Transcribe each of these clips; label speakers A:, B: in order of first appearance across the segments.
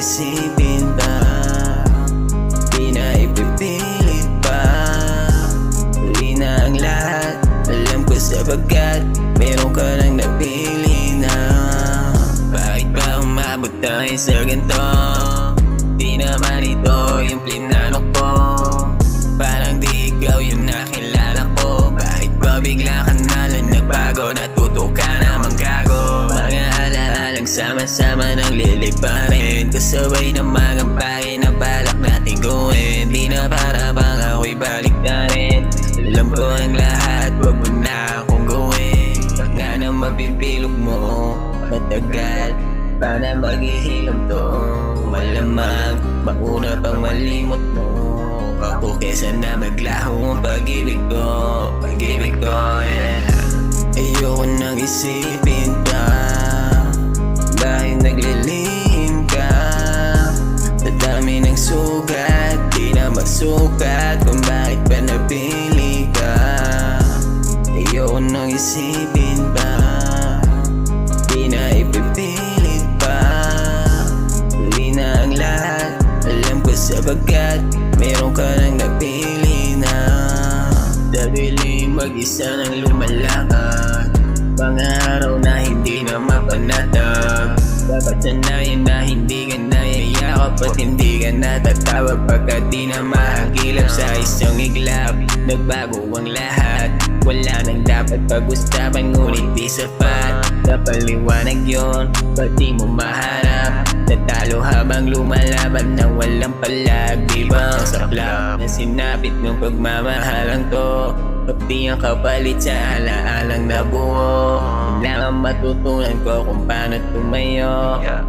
A: isipin pa, di na ipipilit pa. Huli na ang lahat, alam ko sapagkat meron ka nang napili na. Bakit ba umabot tayo sa ganito? Di naman ito yung plinano ko. Parang di ikaw yung nakilala ko. Bakit ba bigla ka nalang nagbago? Natuto ka namang gago. Mga alaalang sama-sama nang liliparin, kasabay ng mga bagay na balak natin gawin. Di na para bang ako'y balik na rin. Alam ko ang lahat, wag mo na akong gawin. Nga na mapipilog mo matagal, para maghihilom to. Malamang mauna pang malimot mo ako, kesa na maglaho ang pag-ibig ko. Pag-ibig ko, yeah. Ayoko nang isipin pa, bakit naglilihim ka? Sa dami ng sugat, di na masukat kung bakit pa napili ka. Ayoko nang isipin pa, di na ipipilit pa. Huli na ang lahat, alam ko sapagkat meron ka nang napili na. Dahil mag-isa nang lumalakad, mga araw na hindi na mapanatag. Dapat sanayin na hindi ka nayayakap at hindi ka natatawag pagkat di na mahagilap sa isang iglap. Nagbago ang lahat, wala nang dapat pag-usapan ngunit di sapat. Napaliwanag yun, ba't di mo maharap? Natalo habang lumalaban ng walang palag. Di ba ang saklap na sinapit ng pagmamahalang to? Pati ang kapalit sa alaalang nabuo. Kailangan matutunan ko kung paano tumayo sa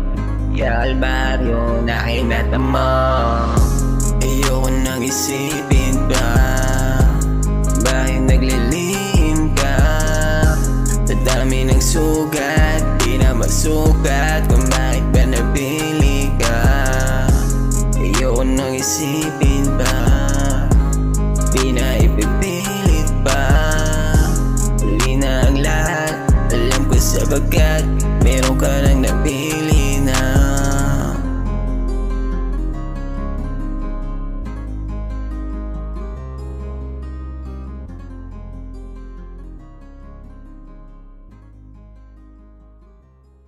A: kalbaryo na kinatamo. Ayoko nang isipin pa, bakit naglilihim ka? Sa dami ng sugat, di na masukat